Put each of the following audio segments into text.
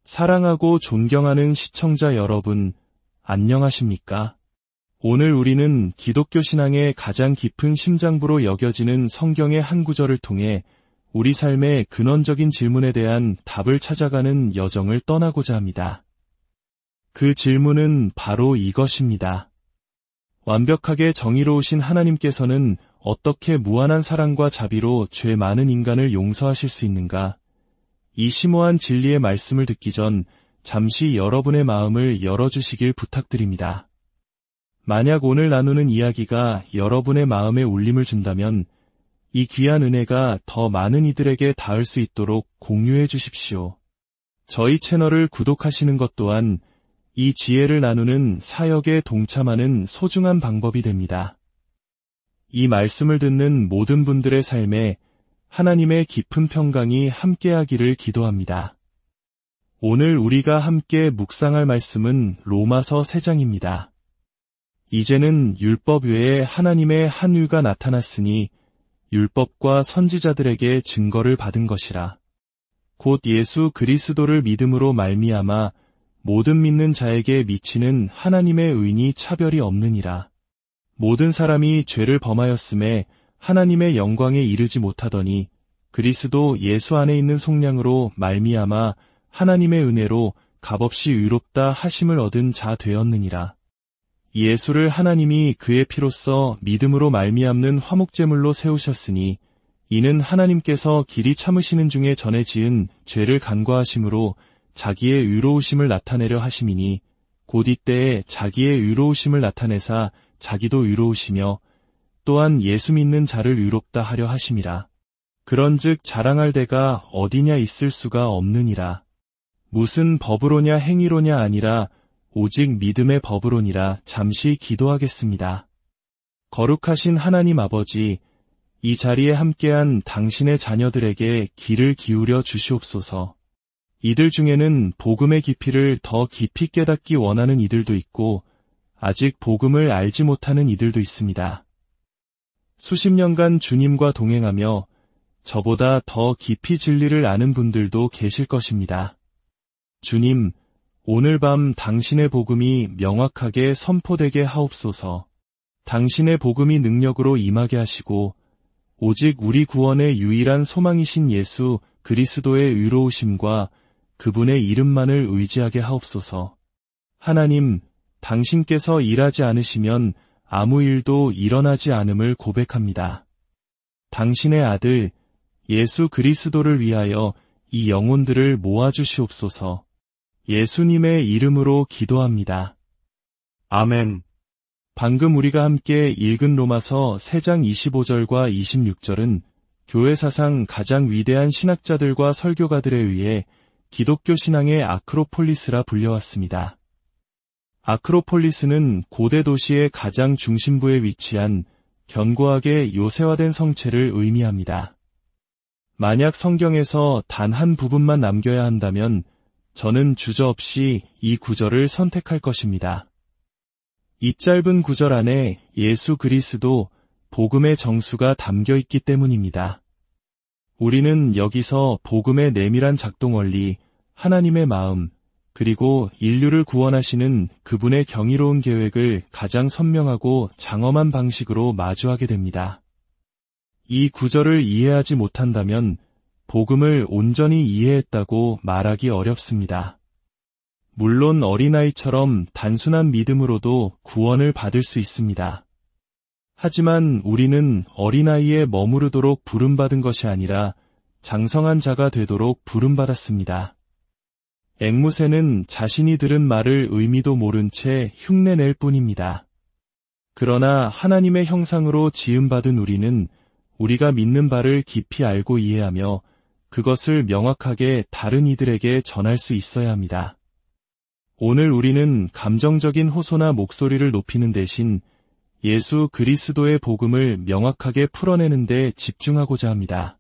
사랑하고 존경하는 시청자 여러분, 안녕하십니까? 오늘 우리는 기독교 신앙의 가장 깊은 심장부로 여겨지는 성경의 한 구절을 통해 우리 삶의 근원적인 질문에 대한 답을 찾아가는 여정을 떠나고자 합니다. 그 질문은 바로 이것입니다. 완벽하게 정의로우신 하나님께서는 어떻게 무한한 사랑과 자비로 죄 많은 인간을 용서하실 수 있는가? 이 심오한 진리의 말씀을 듣기 전 잠시 여러분의 마음을 열어주시길 부탁드립니다. 만약 오늘 나누는 이야기가 여러분의 마음에 울림을 준다면 이 귀한 은혜가 더 많은 이들에게 닿을 수 있도록 공유해 주십시오. 저희 채널을 구독하시는 것 또한 이 지혜를 나누는 사역에 동참하는 소중한 방법이 됩니다. 이 말씀을 듣는 모든 분들의 삶에 하나님의 깊은 평강이 함께하기를 기도합니다. 오늘 우리가 함께 묵상할 말씀은 로마서 3장입니다. 이제는 율법 외에 하나님의 한 의가 나타났으니 율법과 선지자들에게 증거를 받은 것이라. 곧 예수 그리스도를 믿음으로 말미암아 모든 믿는 자에게 미치는 하나님의 의인이 차별이 없느니라. 모든 사람이 죄를 범하였음에 하나님의 영광에 이르지 못하더니 그리스도 예수 안에 있는 속량으로 말미암아 하나님의 은혜로 값없이 의롭다 하심을 얻은 자 되었느니라. 예수를 하나님이 그의 피로써 믿음으로 말미암는 화목제물로 세우셨으니 이는 하나님께서 길이 참으시는 중에 전에 지은 죄를 간과하심으로 자기의 의로우심을 나타내려 하심이니 곧 이때에 자기의 의로우심을 나타내사 자기도 의로우시며 또한 예수 믿는 자를 의롭다 하려 하심이라. 그런즉 자랑할 데가 어디냐 있을 수가 없느니라. 무슨 법으로냐 행위로냐 아니라 오직 믿음의 법으로니라. 잠시 기도하겠습니다. 거룩하신 하나님 아버지, 이 자리에 함께한 당신의 자녀들에게 귀를 기울여 주시옵소서. 이들 중에는 복음의 깊이를 더 깊이 깨닫기 원하는 이들도 있고 아직 복음을 알지 못하는 이들도 있습니다. 수십 년간 주님과 동행하며 저보다 더 깊이 진리를 아는 분들도 계실 것입니다. 주님, 오늘 밤 당신의 복음이 명확하게 선포되게 하옵소서. 당신의 복음이 능력으로 임하게 하시고 오직 우리 구원의 유일한 소망이신 예수 그리스도의 의로우심과 그분의 이름만을 의지하게 하옵소서. 하나님, 당신께서 일하지 않으시면 아무 일도 일어나지 않음을 고백합니다. 당신의 아들 예수 그리스도를 위하여 이 영혼들을 모아주시옵소서. 예수님의 이름으로 기도합니다. 아멘. 방금 우리가 함께 읽은 로마서 3장 25절과 26절은 교회 사상 가장 위대한 신학자들과 설교가들에 의해 기독교 신앙의 아크로폴리스라 불려왔습니다. 아크로폴리스는 고대 도시의 가장 중심부에 위치한 견고하게 요새화된 성체를 의미합니다. 만약 성경에서 단 한 부분만 남겨야 한다면 저는 주저없이 이 구절을 선택할 것입니다. 이 짧은 구절 안에 예수 그리스도 복음의 정수가 담겨 있기 때문입니다. 우리는 여기서 복음의 내밀한 작동 원리, 하나님의 마음, 그리고 인류를 구원하시는 그분의 경이로운 계획을 가장 선명하고 장엄한 방식으로 마주하게 됩니다. 이 구절을 이해하지 못한다면 복음을 온전히 이해했다고 말하기 어렵습니다. 물론 어린아이처럼 단순한 믿음으로도 구원을 받을 수 있습니다. 하지만 우리는 어린아이에 머무르도록 부름받은 것이 아니라 장성한 자가 되도록 부름받았습니다. 앵무새는 자신이 들은 말을 의미도 모른 채 흉내낼 뿐입니다. 그러나 하나님의 형상으로 지음받은 우리는 우리가 믿는 바를 깊이 알고 이해하며 그것을 명확하게 다른 이들에게 전할 수 있어야 합니다. 오늘 우리는 감정적인 호소나 목소리를 높이는 대신 예수 그리스도의 복음을 명확하게 풀어내는 데 집중하고자 합니다.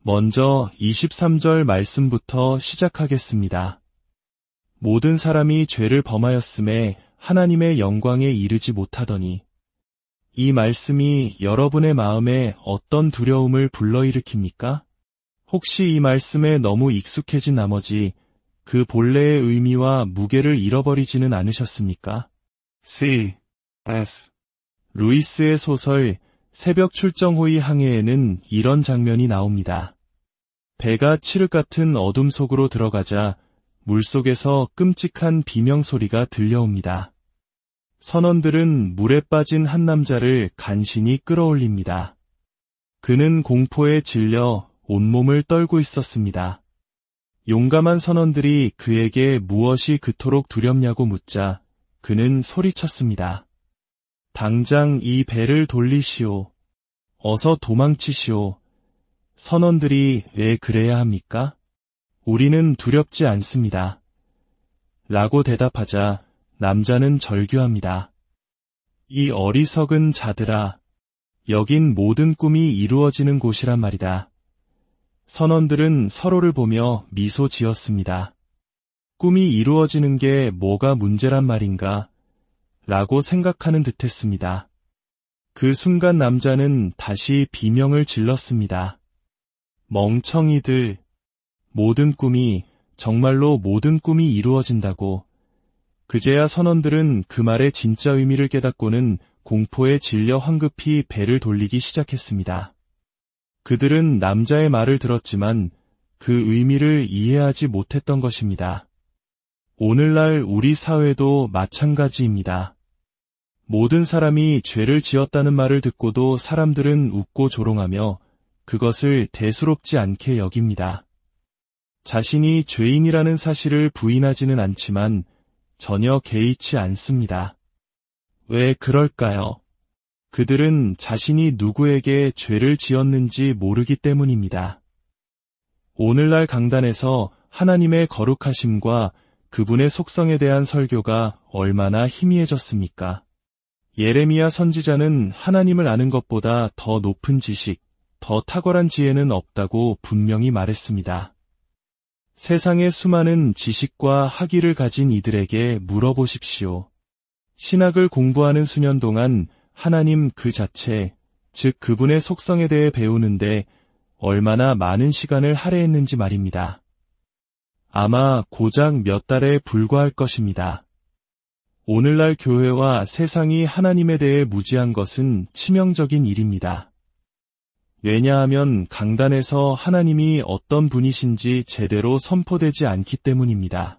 먼저 23절 말씀부터 시작하겠습니다. 모든 사람이 죄를 범하였음에 하나님의 영광에 이르지 못하더니. 이 말씀이 여러분의 마음에 어떤 두려움을 불러일으킵니까? 혹시 이 말씀에 너무 익숙해진 나머지 그 본래의 의미와 무게를 잃어버리지는 않으셨습니까? C.S. 루이스의 소설 새벽 출정호의 항해에는 이런 장면이 나옵니다. 배가 칠흑 같은 어둠 속으로 들어가자 물속에서 끔찍한 비명소리가 들려옵니다. 선원들은 물에 빠진 한 남자를 간신히 끌어올립니다. 그는 공포에 질려 온몸을 떨고 있었습니다. 용감한 선원들이 그에게 무엇이 그토록 두렵냐고 묻자 그는 소리쳤습니다. 당장 이 배를 돌리시오. 어서 도망치시오. 선원들이 왜 그래야 합니까? 우리는 두렵지 않습니다. 라고 대답하자 남자는 절규합니다. 이 어리석은 자들아, 여긴 모든 꿈이 이루어지는 곳이란 말이다. 선원들은 서로를 보며 미소 지었습니다. 꿈이 이루어지는 게 뭐가 문제란 말인가? 라고 생각하는 듯했습니다. 그 순간 남자는 다시 비명을 질렀습니다. 멍청이들, 모든 꿈이, 정말로 모든 꿈이 이루어진다고. 그제야 선원들은 그 말의 진짜 의미를 깨닫고는 공포에 질려 황급히 배를 돌리기 시작했습니다. 그들은 남자의 말을 들었지만 그 의미를 이해하지 못했던 것입니다. 오늘날 우리 사회도 마찬가지입니다. 모든 사람이 죄를 지었다는 말을 듣고도 사람들은 웃고 조롱하며 그것을 대수롭지 않게 여깁니다. 자신이 죄인이라는 사실을 부인하지는 않지만 전혀 개의치 않습니다. 왜 그럴까요? 그들은 자신이 누구에게 죄를 지었는지 모르기 때문입니다. 오늘날 강단에서 하나님의 거룩하심과 그분의 속성에 대한 설교가 얼마나 희미해졌습니까? 예레미야 선지자는 하나님을 아는 것보다 더 높은 지식, 더 탁월한 지혜는 없다고 분명히 말했습니다. 세상의 수많은 지식과 학위를 가진 이들에게 물어보십시오. 신학을 공부하는 수년 동안 하나님 그 자체, 즉 그분의 속성에 대해 배우는데 얼마나 많은 시간을 할애했는지 말입니다. 아마 고작 몇 달에 불과할 것입니다. 오늘날 교회와 세상이 하나님에 대해 무지한 것은 치명적인 일입니다. 왜냐하면 강단에서 하나님이 어떤 분이신지 제대로 선포되지 않기 때문입니다.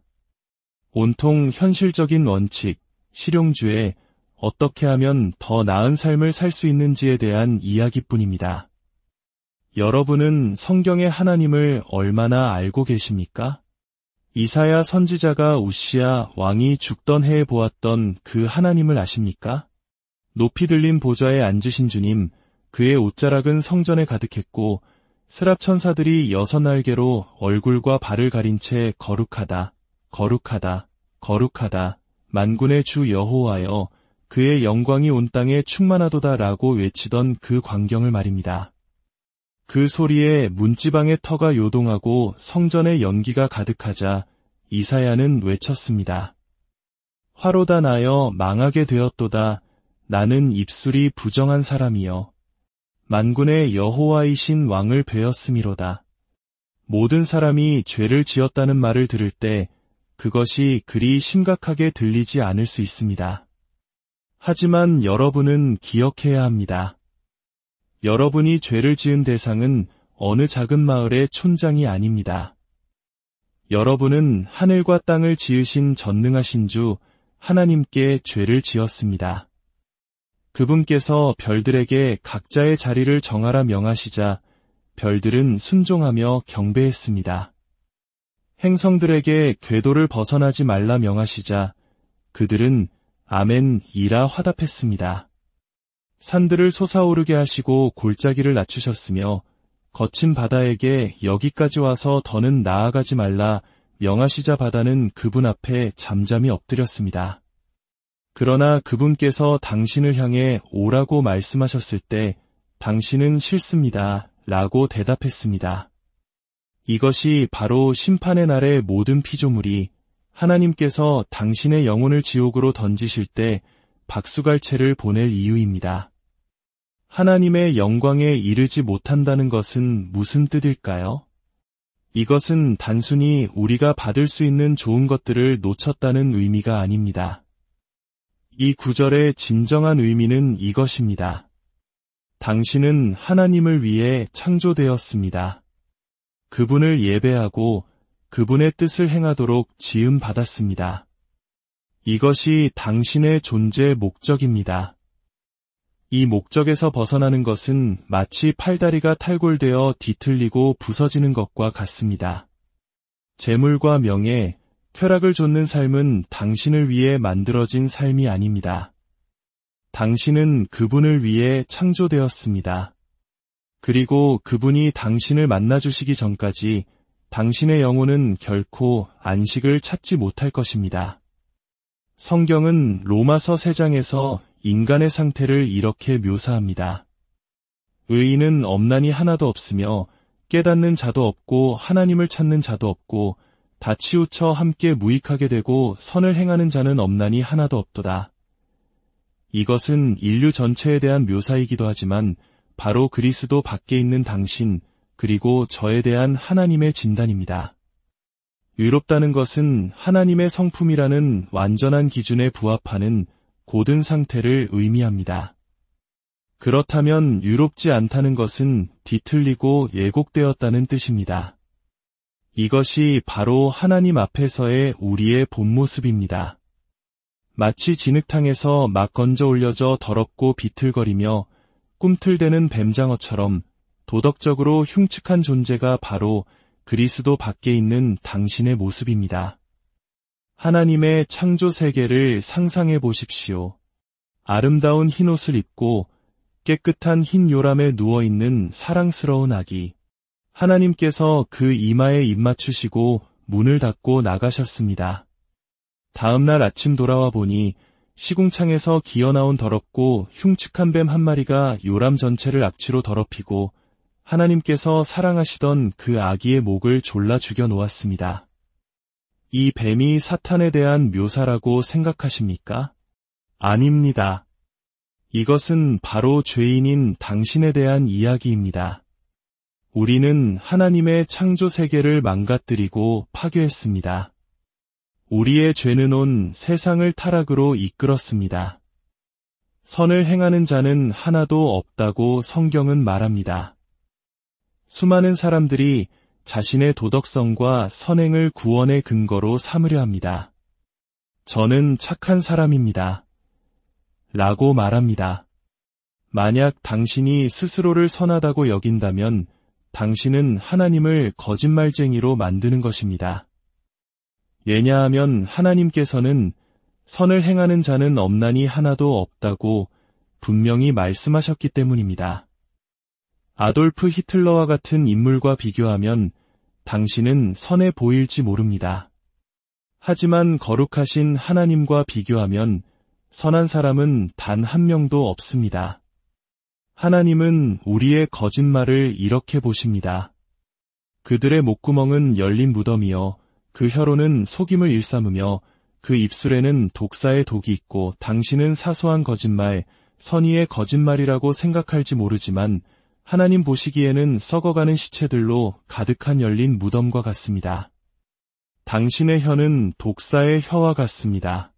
온통 현실적인 원칙, 실용주의, 어떻게 하면 더 나은 삶을 살 수 있는지에 대한 이야기뿐입니다. 여러분은 성경의 하나님을 얼마나 알고 계십니까? 이사야 선지자가 우시야 왕이 죽던 해에 보았던 그 하나님을 아십니까? 높이 들린 보좌에 앉으신 주님, 그의 옷자락은 성전에 가득했고 스랍 천사들이 6날개로 얼굴과 발을 가린 채 거룩하다, 거룩하다, 거룩하다, 만군의 주 여호와여, 그의 영광이 온 땅에 충만하도다 라고 외치던 그 광경을 말입니다. 그 소리에 문지방의 터가 요동하고 성전의 연기가 가득하자 이사야는 외쳤습니다. 화로다 나여 망하게 되었도다. 나는 입술이 부정한 사람이여. 만군의 여호와이신 왕을 뵈었음이로다. 모든 사람이 죄를 지었다는 말을 들을 때 그것이 그리 심각하게 들리지 않을 수 있습니다. 하지만 여러분은 기억해야 합니다. 여러분이 죄를 지은 대상은 어느 작은 마을의 촌장이 아닙니다. 여러분은 하늘과 땅을 지으신 전능하신 주 하나님께 죄를 지었습니다. 그분께서 별들에게 각자의 자리를 정하라 명하시자 별들은 순종하며 경배했습니다. 행성들에게 궤도를 벗어나지 말라 명하시자 그들은 아멘이라 화답했습니다. 산들을 솟아오르게 하시고 골짜기를 낮추셨으며 거친 바다에게 여기까지 와서 더는 나아가지 말라 명하시자 바다는 그분 앞에 잠잠히 엎드렸습니다. 그러나 그분께서 당신을 향해 오라고 말씀하셨을 때 당신은 싫습니다 라고 대답했습니다. 이것이 바로 심판의 날의 모든 피조물이 하나님께서 당신의 영혼을 지옥으로 던지실 때 박수갈채를 보낼 이유입니다. 하나님의 영광에 이르지 못한다는 것은 무슨 뜻일까요? 이것은 단순히 우리가 받을 수 있는 좋은 것들을 놓쳤다는 의미가 아닙니다. 이 구절의 진정한 의미는 이것입니다. 당신은 하나님을 위해 창조되었습니다. 그분을 예배하고 그분의 뜻을 행하도록 지음받았습니다. 이것이 당신의 존재 목적입니다. 이 목적에서 벗어나는 것은 마치 팔다리가 탈골되어 뒤틀리고 부서지는 것과 같습니다. 재물과 명예, 쾌락을 좇는 삶은 당신을 위해 만들어진 삶이 아닙니다. 당신은 그분을 위해 창조되었습니다. 그리고 그분이 당신을 만나주시기 전까지 당신의 영혼은 결코 안식을 찾지 못할 것입니다. 성경은 로마서 3장에서 인간의 상태를 이렇게 묘사합니다. 의인은 없나니 하나도 없으며 깨닫는 자도 없고 하나님을 찾는 자도 없고 다 치우쳐 함께 무익하게 되고 선을 행하는 자는 없나니 하나도 없도다. 이것은 인류 전체에 대한 묘사이기도 하지만 바로 그리스도 밖에 있는 당신 그리고 저에 대한 하나님의 진단입니다. 의롭다는 것은 하나님의 성품이라는 완전한 기준에 부합하는 고든 상태를 의미합니다. 그렇다면 의롭지 않다는 것은 뒤틀리고 예곡되었다는 뜻입니다. 이것이 바로 하나님 앞에서의 우리의 본 모습입니다. 마치 진흙탕에서 막 건져 올려져 더럽고 비틀거리며 꿈틀대는 뱀장어처럼 도덕적으로 흉측한 존재가 바로 그리스도 밖에 있는 당신의 모습입니다. 하나님의 창조 세계를 상상해 보십시오. 아름다운 흰옷을 입고 깨끗한 흰 요람에 누워있는 사랑스러운 아기. 하나님께서 그 이마에 입 맞추시고 문을 닫고 나가셨습니다. 다음날 아침 돌아와 보니 시궁창에서 기어나온 더럽고 흉측한 뱀 한 마리가 요람 전체를 악취로 더럽히고 하나님께서 사랑하시던 그 아기의 목을 졸라 죽여 놓았습니다. 이 뱀이 사탄에 대한 묘사라고 생각하십니까? 아닙니다. 이것은 바로 죄인인 당신에 대한 이야기입니다. 우리는 하나님의 창조 세계를 망가뜨리고 파괴했습니다. 우리의 죄는 온 세상을 타락으로 이끌었습니다. 선을 행하는 자는 하나도 없다고 성경은 말합니다. 수많은 사람들이 자신의 도덕성과 선행을 구원의 근거로 삼으려 합니다. 저는 착한 사람입니다. 라고 말합니다. 만약 당신이 스스로를 선하다고 여긴다면 당신은 하나님을 거짓말쟁이로 만드는 것입니다. 왜냐하면 하나님께서는 선을 행하는 자는 없나니 하나도 없다고 분명히 말씀하셨기 때문입니다. 아돌프 히틀러와 같은 인물과 비교하면 당신은 선해 보일지 모릅니다. 하지만 거룩하신 하나님과 비교하면 선한 사람은 단 한 명도 없습니다. 하나님은 우리의 거짓말을 이렇게 보십니다. 그들의 목구멍은 열린 무덤이요 그 혀로는 속임을 일삼으며 그 입술에는 독사의 독이 있고 당신은 사소한 거짓말, 선의의 거짓말이라고 생각할지 모르지만 하나님 보시기에는 썩어가는 시체들로 가득한 열린 무덤과 같습니다. 당신의 혀는 독사의 혀와 같습니다.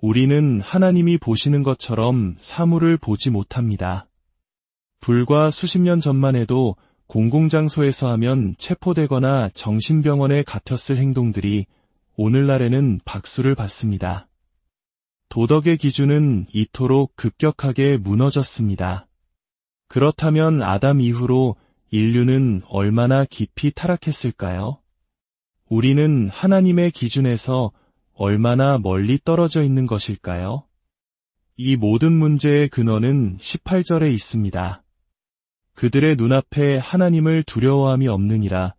우리는 하나님이 보시는 것처럼 사물을 보지 못합니다. 불과 수십 년 전만 해도 공공장소에서 하면 체포되거나 정신병원에 갇혔을 행동들이 오늘날에는 박수를 받습니다. 도덕의 기준은 이토록 급격하게 무너졌습니다. 그렇다면 아담 이후로 인류는 얼마나 깊이 타락했을까요? 우리는 하나님의 기준에서 얼마나 멀리 떨어져 있는 것일까요? 이 모든 문제의 근원은 18절에 있습니다. 그들의 눈앞에 하나님을 두려워함이 없느니라.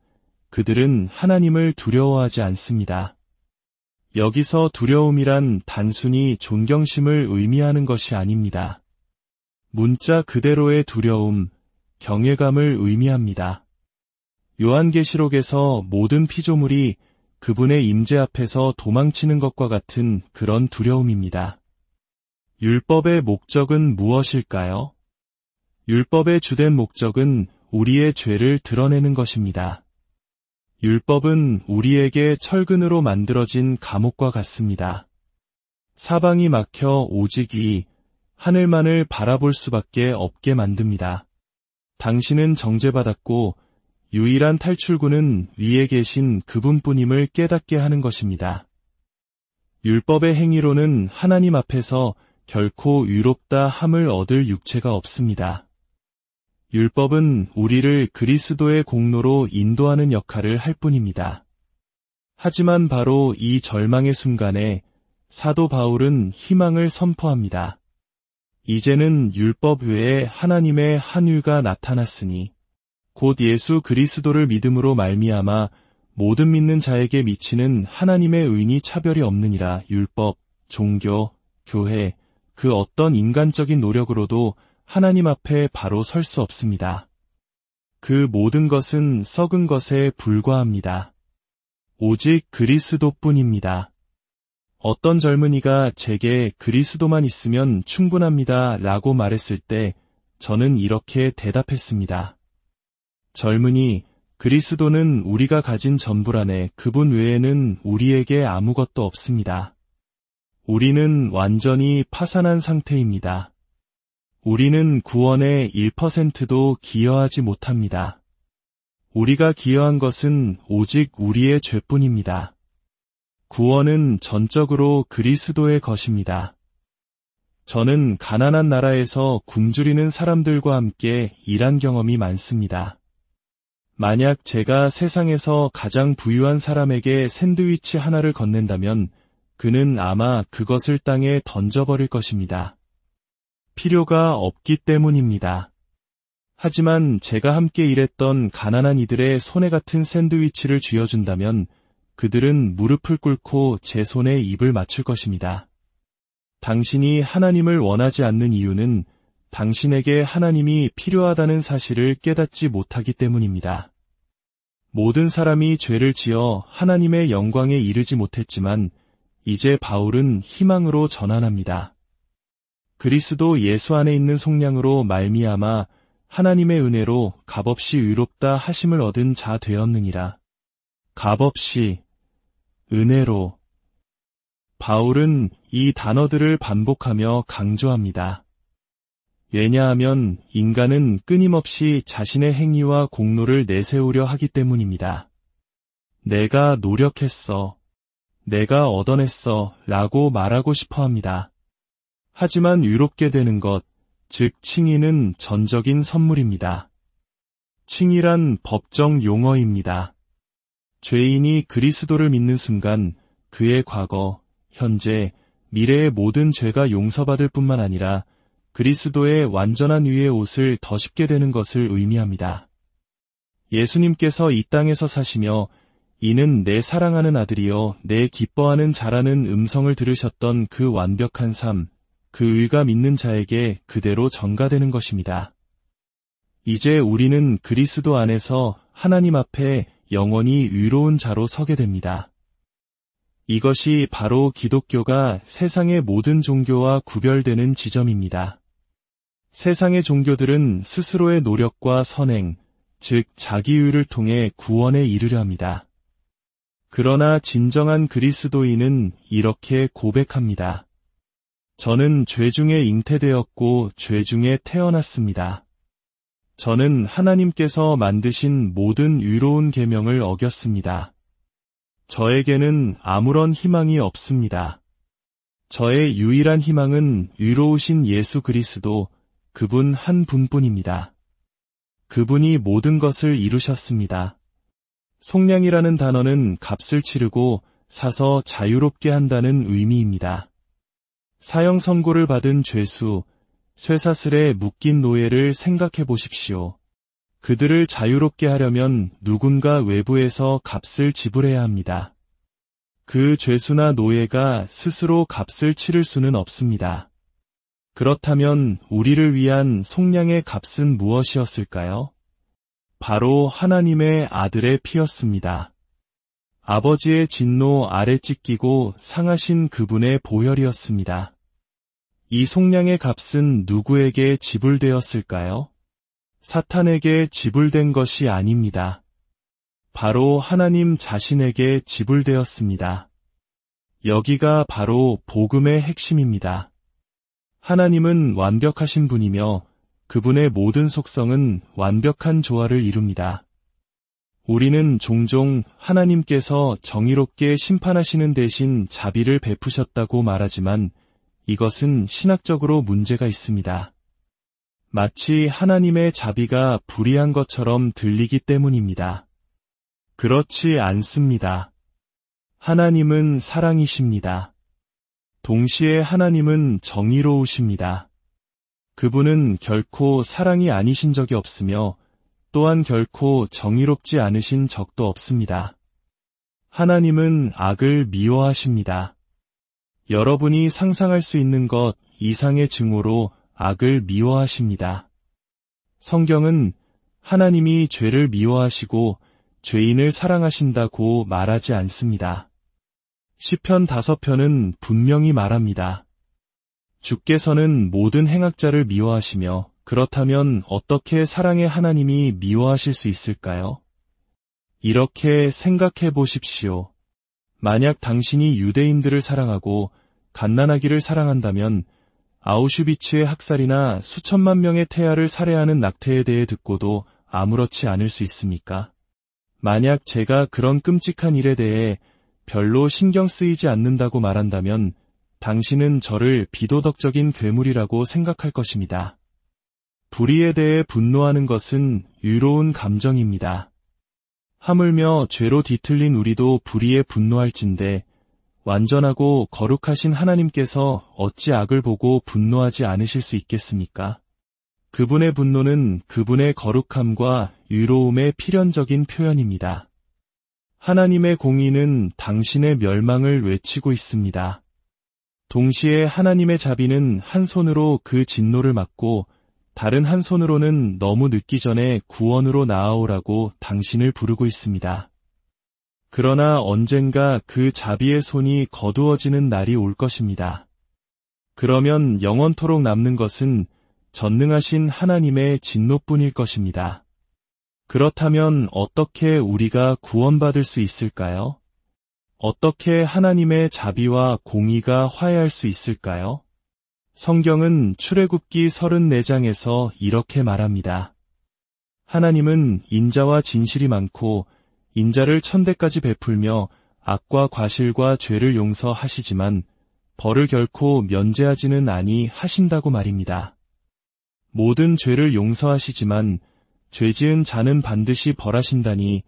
그들은 하나님을 두려워하지 않습니다. 여기서 두려움이란 단순히 존경심을 의미하는 것이 아닙니다. 문자 그대로의 두려움, 경외감을 의미합니다. 요한계시록에서 모든 피조물이 그분의 임재 앞에서 도망치는 것과 같은 그런 두려움입니다. 율법의 목적은 무엇일까요? 율법의 주된 목적은 우리의 죄를 드러내는 것입니다. 율법은 우리에게 철근으로 만들어진 감옥과 같습니다. 사방이 막혀 오직 이 하늘만을 바라볼 수밖에 없게 만듭니다. 당신은 정죄받았고 유일한 탈출구는 위에 계신 그분뿐임을 깨닫게 하는 것입니다. 율법의 행위로는 하나님 앞에서 결코 의롭다 함을 얻을 육체가 없습니다. 율법은 우리를 그리스도의 공로로 인도하는 역할을 할 뿐입니다. 하지만 바로 이 절망의 순간에 사도 바울은 희망을 선포합니다. 이제는 율법 외에 하나님의 한유가 나타났으니 곧 예수 그리스도를 믿음으로 말미암아 모든 믿는 자에게 미치는 하나님의 의인이 차별이 없느니라. 율법, 종교, 교회, 그 어떤 인간적인 노력으로도 하나님 앞에 바로 설 수 없습니다. 그 모든 것은 썩은 것에 불과합니다. 오직 그리스도뿐입니다. 어떤 젊은이가 제게 그리스도만 있으면 충분합니다 라고 말했을 때 저는 이렇게 대답했습니다. 젊은이, 그리스도는 우리가 가진 전부라네. 그분 외에는 우리에게 아무것도 없습니다. 우리는 완전히 파산한 상태입니다. 우리는 구원의 1%도 기여하지 못합니다. 우리가 기여한 것은 오직 우리의 죄뿐입니다. 구원은 전적으로 그리스도의 것입니다. 저는 가난한 나라에서 굶주리는 사람들과 함께 일한 경험이 많습니다. 만약 제가 세상에서 가장 부유한 사람에게 샌드위치 하나를 건넨다면 그는 아마 그것을 땅에 던져버릴 것입니다. 필요가 없기 때문입니다. 하지만 제가 함께 일했던 가난한 이들의 손에 같은 샌드위치를 쥐어준다면 그들은 무릎을 꿇고 제 손에 입을 맞출 것입니다. 당신이 하나님을 원하지 않는 이유는 당신에게 하나님이 필요하다는 사실을 깨닫지 못하기 때문입니다. 모든 사람이 죄를 지어 하나님의 영광에 이르지 못했지만 이제 바울은 희망으로 전환합니다. 그리스도 예수 안에 있는 속량으로 말미암아 하나님의 은혜로 값없이 의롭다 하심을 얻은 자 되었느니라. 값없이, 은혜로. 바울은 이 단어들을 반복하며 강조합니다. 왜냐하면 인간은 끊임없이 자신의 행위와 공로를 내세우려 하기 때문입니다. 내가 노력했어, 내가 얻어냈어 라고 말하고 싶어 합니다. 하지만 의롭게 되는 것, 즉 칭의는 전적인 선물입니다. 칭의란 법정 용어입니다. 죄인이 그리스도를 믿는 순간 그의 과거, 현재, 미래의 모든 죄가 용서받을 뿐만 아니라 그리스도의 완전한 위의 옷을 덧입게 되는 것을 의미합니다. 예수님께서 이 땅에서 사시며 이는 내 사랑하는 아들이여 내 기뻐하는 자라는 음성을 들으셨던 그 완벽한 삶, 그 의가 믿는 자에게 그대로 전가되는 것입니다. 이제 우리는 그리스도 안에서 하나님 앞에 영원히 의로운 자로 서게 됩니다. 이것이 바로 기독교가 세상의 모든 종교와 구별되는 지점입니다. 세상의 종교들은 스스로의 노력과 선행, 즉 자기의를 통해 구원에 이르려 합니다. 그러나 진정한 그리스도인은 이렇게 고백합니다. 저는 죄 중에 잉태되었고 죄 중에 태어났습니다. 저는 하나님께서 만드신 모든 의로운 계명을 어겼습니다. 저에게는 아무런 희망이 없습니다. 저의 유일한 희망은 의로우신 예수 그리스도, 그분 한 분뿐입니다. 그분이 모든 것을 이루셨습니다. 속량이라는 단어는 값을 치르고 사서 자유롭게 한다는 의미입니다. 사형 선고를 받은 죄수, 쇠사슬에 묶인 노예를 생각해 보십시오. 그들을 자유롭게 하려면 누군가 외부에서 값을 지불해야 합니다. 그 죄수나 노예가 스스로 값을 치를 수는 없습니다. 그렇다면 우리를 위한 속량의 값은 무엇이었을까요? 바로 하나님의 아들의 피였습니다. 아버지의 진노 아래 찢기고 상하신 그분의 보혈이었습니다. 이 속량의 값은 누구에게 지불되었을까요? 사탄에게 지불된 것이 아닙니다. 바로 하나님 자신에게 지불되었습니다. 여기가 바로 복음의 핵심입니다. 하나님은 완벽하신 분이며 그분의 모든 속성은 완벽한 조화를 이룹니다. 우리는 종종 하나님께서 정의롭게 심판하시는 대신 자비를 베푸셨다고 말하지만 이것은 신학적으로 문제가 있습니다. 마치 하나님의 자비가 불의한 것처럼 들리기 때문입니다. 그렇지 않습니다. 하나님은 사랑이십니다. 동시에 하나님은 정의로우십니다. 그분은 결코 사랑이 아니신 적이 없으며 또한 결코 정의롭지 않으신 적도 없습니다. 하나님은 악을 미워하십니다. 여러분이 상상할 수 있는 것 이상의 증오로 악을 미워하십니다. 성경은 하나님이 죄를 미워하시고 죄인을 사랑하신다고 말하지 않습니다. 시편 5편은 분명히 말합니다. 주께서는 모든 행악자를 미워하시며 그렇다면 어떻게 사랑의 하나님이 미워하실 수 있을까요? 이렇게 생각해 보십시오. 만약 당신이 유대인들을 사랑하고 갓난아기를 사랑한다면 아우슈비츠의 학살이나 수천만 명의 태아를 살해하는 낙태에 대해 듣고도 아무렇지 않을 수 있습니까? 만약 제가 그런 끔찍한 일에 대해 별로 신경 쓰이지 않는다고 말한다면 당신은 저를 비도덕적인 괴물이라고 생각할 것입니다. 불의에 대해 분노하는 것은 유로운 감정입니다. 하물며 죄로 뒤틀린 우리도 불의에 분노할진대 완전하고 거룩하신 하나님께서 어찌 악을 보고 분노하지 않으실 수 있겠습니까? 그분의 분노는 그분의 거룩함과 유로움의 필연적인 표현입니다. 하나님의 공의는 당신의 멸망을 외치고 있습니다. 동시에 하나님의 자비는 한 손으로 그 진노를 막고 다른 한 손으로는 너무 늦기 전에 구원으로 나아오라고 당신을 부르고 있습니다. 그러나 언젠가 그 자비의 손이 거두어지는 날이 올 것입니다. 그러면 영원토록 남는 것은 전능하신 하나님의 진노뿐일 것입니다. 그렇다면 어떻게 우리가 구원받을 수 있을까요? 어떻게 하나님의 자비와 공의가 화해할 수 있을까요? 성경은 출애굽기 34장에서 이렇게 말합니다. 하나님은 인자와 진실이 많고 인자를 천대까지 베풀며 악과 과실과 죄를 용서하시지만 벌을 결코 면제하지는 아니하신다고 말입니다. 모든 죄를 용서하시지만 죄지은 자는 반드시 벌하신다니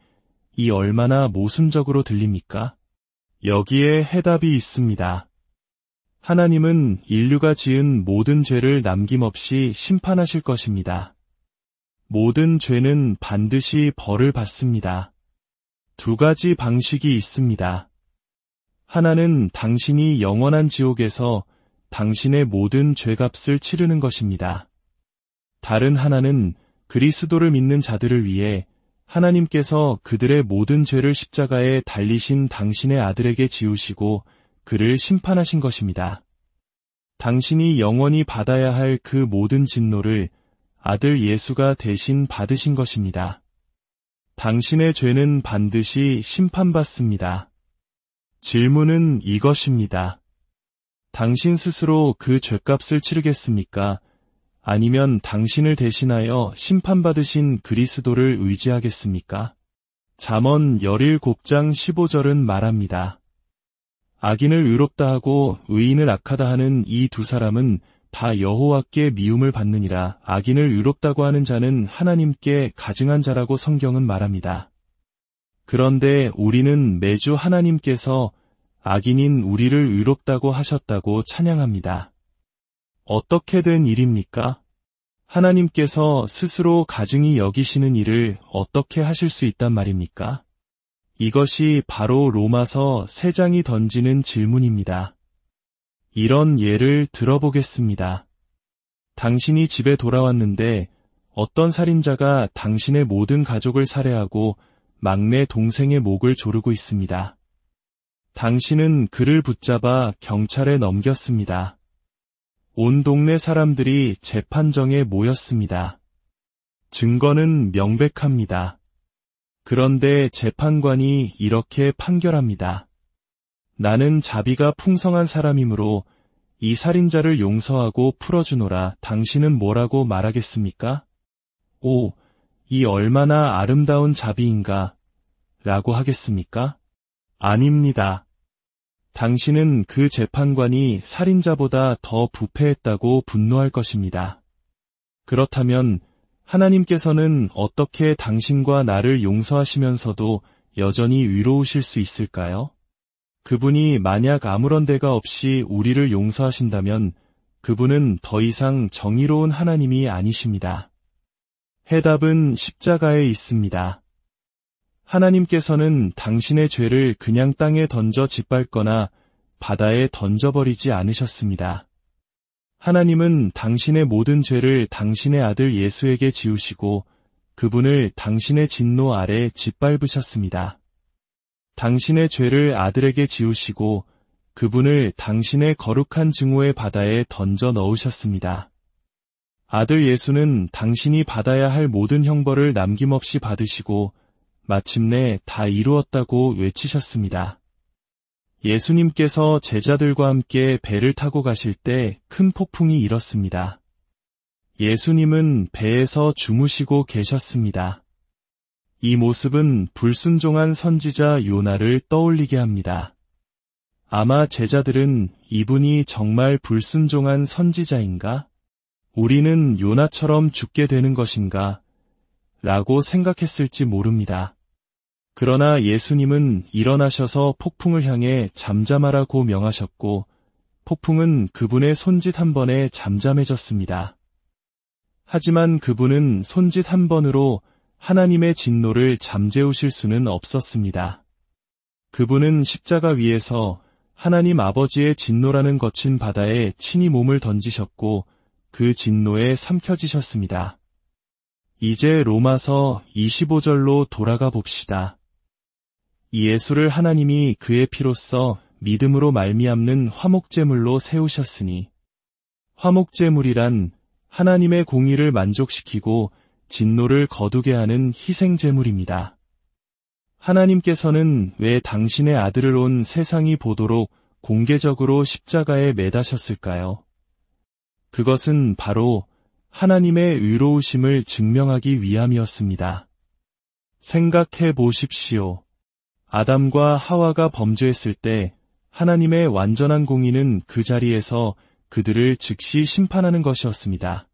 이 얼마나 모순적으로 들립니까? 여기에 해답이 있습니다. 하나님은 인류가 지은 모든 죄를 남김없이 심판하실 것입니다. 모든 죄는 반드시 벌을 받습니다. 두 가지 방식이 있습니다. 하나는 당신이 영원한 지옥에서 당신의 모든 죄값을 치르는 것입니다. 다른 하나는 그리스도를 믿는 자들을 위해 하나님께서 그들의 모든 죄를 십자가에 달리신 당신의 아들에게 지우시고 그를 심판하신 것입니다. 당신이 영원히 받아야 할 그 모든 진노를 아들 예수가 대신 받으신 것입니다. 당신의 죄는 반드시 심판받습니다. 질문은 이것입니다. 당신 스스로 그 죄값을 치르겠습니까? 아니면 당신을 대신하여 심판받으신 그리스도를 의지하겠습니까? 잠언 17장 15절은 말합니다. 악인을 의롭다 하고 의인을 악하다 하는 이 두 사람은 다 여호와께 미움을 받느니라. 악인을 의롭다고 하는 자는 하나님께 가증한 자라고 성경은 말합니다. 그런데 우리는 매주 하나님께서 악인인 우리를 의롭다고 하셨다고 찬양합니다. 어떻게 된 일입니까? 하나님께서 스스로 가증히 여기시는 일을 어떻게 하실 수 있단 말입니까? 이것이 바로 로마서 3장이 던지는 질문입니다. 이런 예를 들어보겠습니다. 당신이 집에 돌아왔는데 어떤 살인자가 당신의 모든 가족을 살해하고 막내 동생의 목을 조르고 있습니다. 당신은 그를 붙잡아 경찰에 넘겼습니다. 온 동네 사람들이 재판정에 모였습니다. 증거는 명백합니다. 그런데 재판관이 이렇게 판결합니다. 나는 자비가 풍성한 사람이므로 이 살인자를 용서하고 풀어주노라. 당신은 뭐라고 말하겠습니까? 오, 이 얼마나 아름다운 자비인가? 라고 하겠습니까? 아닙니다. 당신은 그 재판관이 살인자보다 더 부패했다고 분노할 것입니다. 그렇다면 하나님께서는 어떻게 당신과 나를 용서하시면서도 여전히 위로우실 수 있을까요? 그분이 만약 아무런 대가 없이 우리를 용서하신다면 그분은 더 이상 정의로운 하나님이 아니십니다. 해답은 십자가에 있습니다. 하나님께서는 당신의 죄를 그냥 땅에 던져 짓밟거나 바다에 던져버리지 않으셨습니다. 하나님은 당신의 모든 죄를 당신의 아들 예수에게 지우시고 그분을 당신의 진노 아래 짓밟으셨습니다. 당신의 죄를 아들에게 지우시고 그분을 당신의 거룩한 증오의 바다에 던져 넣으셨습니다. 아들 예수는 당신이 받아야 할 모든 형벌을 남김없이 받으시고 마침내 다 이루었다고 외치셨습니다. 예수님께서 제자들과 함께 배를 타고 가실 때 큰 폭풍이 일었습니다. 예수님은 배에서 주무시고 계셨습니다. 이 모습은 불순종한 선지자 요나를 떠올리게 합니다. 아마 제자들은 이분이 정말 불순종한 선지자인가? 우리는 요나처럼 죽게 되는 것인가? 라고 생각했을지 모릅니다. 그러나 예수님은 일어나셔서 폭풍을 향해 잠잠하라고 명하셨고 폭풍은 그분의 손짓 한 번에 잠잠해졌습니다. 하지만 그분은 손짓 한 번으로 하나님의 진노를 잠재우실 수는 없었습니다. 그분은 십자가 위에서 하나님 아버지의 진노라는 거친 바다에 친히 몸을 던지셨고 그 진노에 삼켜지셨습니다. 이제 로마서 25절로 돌아가 봅시다. 이 예수를 하나님이 그의 피로써 믿음으로 말미암는 화목제물로 세우셨으니 화목제물이란 하나님의 공의를 만족시키고 진노를 거두게 하는 희생제물입니다. 하나님께서는 왜 당신의 아들을 온 세상이 보도록 공개적으로 십자가에 매다셨을까요? 그것은 바로 하나님의 의로우심을 증명하기 위함이었습니다. 생각해 보십시오. 아담과 하와가 범죄했을 때 하나님의 완전한 공의는 그 자리에서 그들을 즉시 심판하는 것이었습니다.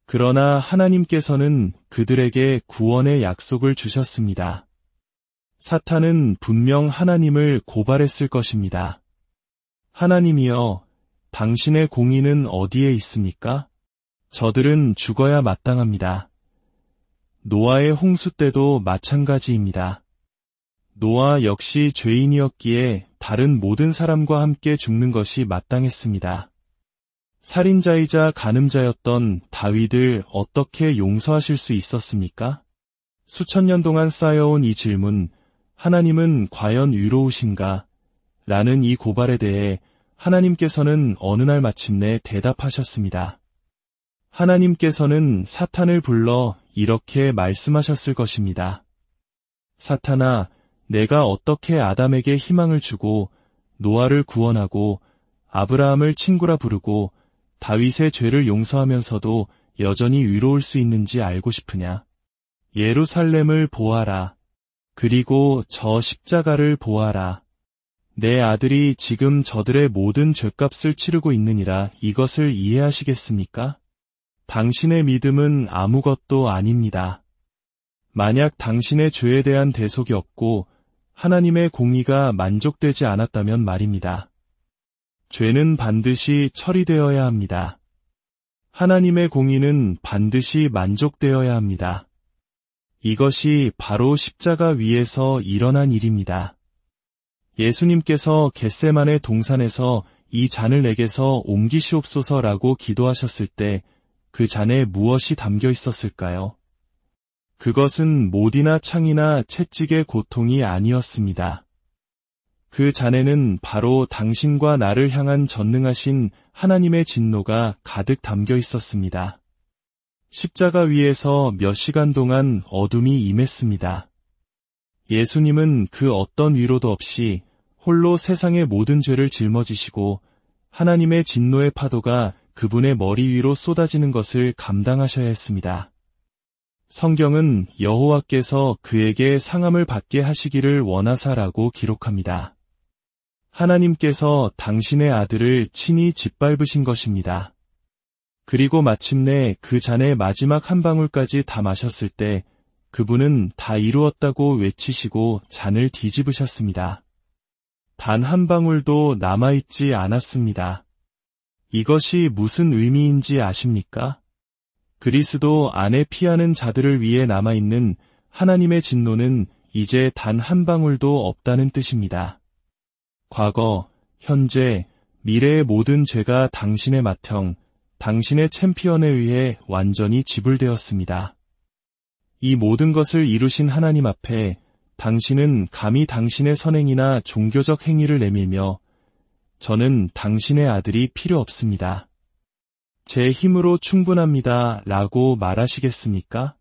그러나 하나님께서는 그들에게 구원의 약속을 주셨습니다. 사탄은 분명 하나님을 고발했을 것입니다. 하나님이여, 당신의 공의는 어디에 있습니까? 저들은 죽어야 마땅합니다. 노아의 홍수 때도 마찬가지입니다. 노아 역시 죄인이었기에 다른 모든 사람과 함께 죽는 것이 마땅했습니다. 살인자이자 간음자였던 다윗을 어떻게 용서하실 수 있었습니까? 수천 년 동안 쌓여온 이 질문, 하나님은 과연 위로우신가? 라는 이 고발에 대해 하나님께서는 어느 날 마침내 대답하셨습니다. 하나님께서는 사탄을 불러 이렇게 말씀하셨을 것입니다. 사탄아, 내가 어떻게 아담에게 희망을 주고 노아를 구원하고 아브라함을 친구라 부르고 다윗의 죄를 용서하면서도 여전히 위로울 수 있는지 알고 싶으냐? 예루살렘을 보아라. 그리고 저 십자가를 보아라. 내 아들이 지금 저들의 모든 죄값을 치르고 있느니라. 이것을 이해하시겠습니까? 당신의 믿음은 아무것도 아닙니다. 만약 당신의 죄에 대한 대속이 없고 하나님의 공의가 만족되지 않았다면 말입니다. 죄는 반드시 처리되어야 합니다. 하나님의 공의는 반드시 만족되어야 합니다. 이것이 바로 십자가 위에서 일어난 일입니다. 예수님께서 겟세마네 동산에서 이 잔을 내게서 옮기시옵소서라고 기도하셨을 때 그 잔에 무엇이 담겨 있었을까요? 그것은 못이나 창이나 채찍의 고통이 아니었습니다. 그 잔에는 바로 당신과 나를 향한 전능하신 하나님의 진노가 가득 담겨 있었습니다. 십자가 위에서 몇 시간 동안 어둠이 임했습니다. 예수님은 그 어떤 위로도 없이 홀로 세상의 모든 죄를 짊어지시고 하나님의 진노의 파도가 그분의 머리 위로 쏟아지는 것을 감당하셔야 했습니다. 성경은 여호와께서 그에게 상함을 받게 하시기를 원하사라고 기록합니다. 하나님께서 당신의 아들을 친히 짓밟으신 것입니다. 그리고 마침내 그 잔의 마지막 한 방울까지 다 마셨을 때 그분은 다 이루었다고 외치시고 잔을 뒤집으셨습니다. 단 한 방울도 남아있지 않았습니다. 이것이 무슨 의미인지 아십니까? 그리스도 안에 피하는 자들을 위해 남아있는 하나님의 진노는 이제 단 한 방울도 없다는 뜻입니다. 과거, 현재, 미래의 모든 죄가 당신의 맏형, 당신의 챔피언에 의해 완전히 지불되었습니다. 이 모든 것을 이루신 하나님 앞에 당신은 감히 당신의 선행이나 종교적 행위를 내밀며 저는 당신의 아들이 필요 없습니다. 제 힘으로 충분합니다. 라고 말하시겠습니까?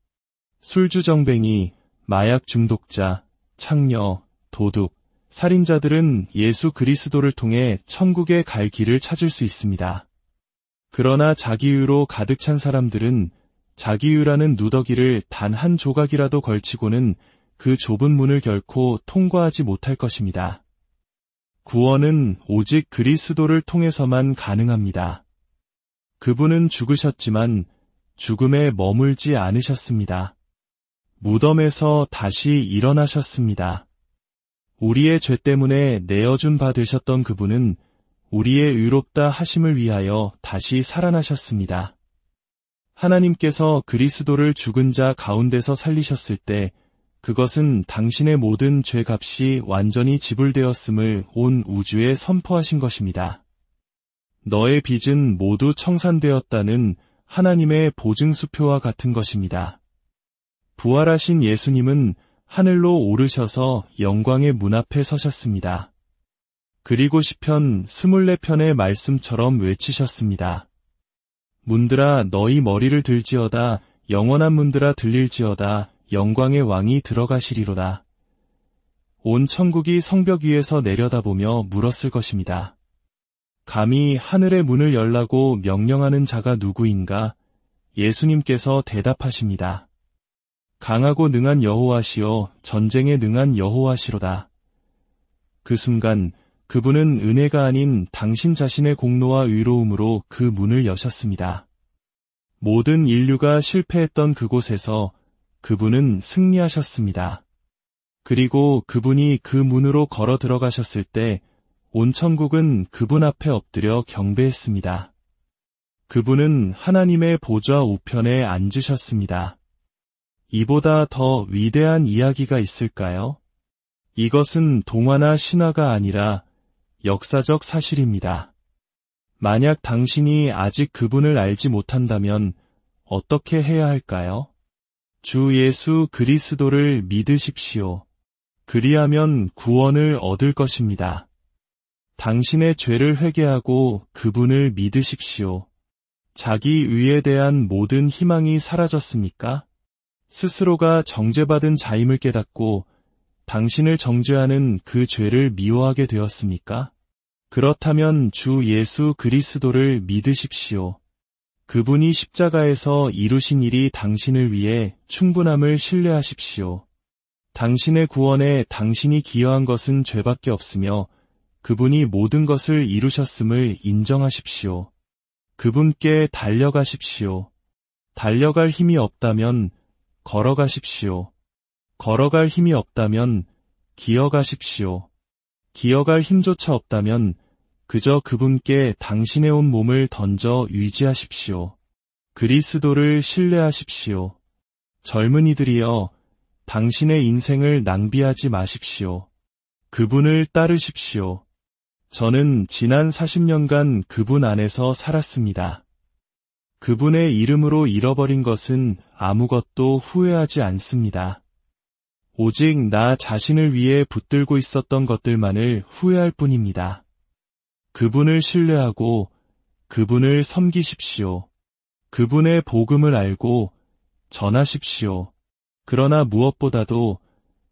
술주정뱅이, 마약 중독자, 창녀, 도둑, 살인자들은 예수 그리스도를 통해 천국에 갈 길을 찾을 수 있습니다. 그러나 자기의로 가득 찬 사람들은 자기의라는 누더기를 단 한 조각이라도 걸치고는 그 좁은 문을 결코 통과하지 못할 것입니다. 구원은 오직 그리스도를 통해서만 가능합니다. 그분은 죽으셨지만 죽음에 머물지 않으셨습니다. 무덤에서 다시 일어나셨습니다. 우리의 죄 때문에 내어준 바 되셨던 그분은 우리의 의롭다 하심을 위하여 다시 살아나셨습니다. 하나님께서 그리스도를 죽은 자 가운데서 살리셨을 때 그것은 당신의 모든 죄값이 완전히 지불되었음을 온 우주에 선포하신 것입니다. 너의 빚은 모두 청산되었다는 하나님의 보증수표와 같은 것입니다. 부활하신 예수님은 하늘로 오르셔서 영광의 문 앞에 서셨습니다. 그리고 시편 24편의 말씀처럼 외치셨습니다. 문들아 너희 머리를 들지어다 영원한 문들아 들릴지어다 영광의 왕이 들어가시리로다. 온 천국이 성벽 위에서 내려다보며 물었을 것입니다. 감히 하늘의 문을 열라고 명령하는 자가 누구인가? 예수님께서 대답하십니다. 강하고 능한 여호와시여 전쟁에 능한 여호와시로다. 그 순간 그분은 은혜가 아닌 당신 자신의 공로와 의로움으로 그 문을 여셨습니다. 모든 인류가 실패했던 그곳에서 그분은 승리하셨습니다. 그리고 그분이 그 문으로 걸어 들어가셨을 때 온 천국은 그분 앞에 엎드려 경배했습니다. 그분은 하나님의 보좌 우편에 앉으셨습니다. 이보다 더 위대한 이야기가 있을까요? 이것은 동화나 신화가 아니라 역사적 사실입니다. 만약 당신이 아직 그분을 알지 못한다면 어떻게 해야 할까요? 주 예수 그리스도를 믿으십시오. 그리하면 구원을 얻을 것입니다. 당신의 죄를 회개하고 그분을 믿으십시오. 자기 의에 대한 모든 희망이 사라졌습니까? 스스로가 정죄받은 자임을 깨닫고 당신을 정죄하는 그 죄를 미워하게 되었습니까? 그렇다면 주 예수 그리스도를 믿으십시오. 그분이 십자가에서 이루신 일이 당신을 위해 충분함을 신뢰하십시오. 당신의 구원에 당신이 기여한 것은 죄밖에 없으며 그분이 모든 것을 이루셨음을 인정하십시오. 그분께 달려가십시오. 달려갈 힘이 없다면 걸어가십시오. 걸어갈 힘이 없다면 기어가십시오. 기어갈 힘조차 없다면 그저 그분께 당신의 온 몸을 던져 의지하십시오. 그리스도를 신뢰하십시오. 젊은이들이여, 당신의 인생을 낭비하지 마십시오. 그분을 따르십시오. 저는 지난 40년간 그분 안에서 살았습니다. 그분의 이름으로 잃어버린 것은 아무것도 후회하지 않습니다. 오직 나 자신을 위해 붙들고 있었던 것들만을 후회할 뿐입니다. 그분을 신뢰하고 그분을 섬기십시오. 그분의 복음을 알고 전하십시오. 그러나 무엇보다도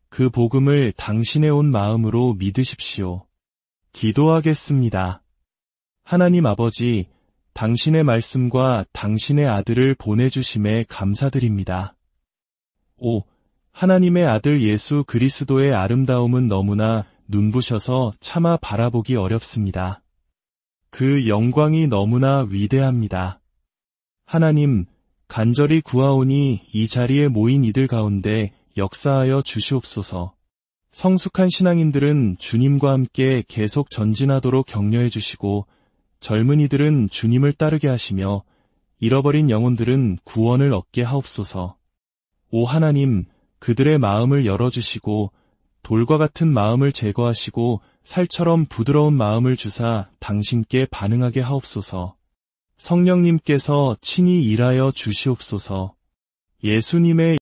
그 복음을 당신의 온 마음으로 믿으십시오. 기도하겠습니다. 하나님 아버지, 당신의 말씀과 당신의 아들을 보내주심에 감사드립니다. 하나님의 아들 예수 그리스도의 아름다움은 너무나 눈부셔서 차마 바라보기 어렵습니다. 그 영광이 너무나 위대합니다. 하나님, 간절히 구하오니 이 자리에 모인 이들 가운데 역사하여 주시옵소서. 성숙한 신앙인들은 주님과 함께 계속 전진하도록 격려해 주시고, 젊은이들은 주님을 따르게 하시며, 잃어버린 영혼들은 구원을 얻게 하옵소서. 오 하나님, 그들의 마음을 열어주시고, 돌과 같은 마음을 제거하시고, 살처럼 부드러운 마음을 주사 당신께 반응하게 하옵소서. 성령님께서 친히 일하여 주시옵소서. 예수님의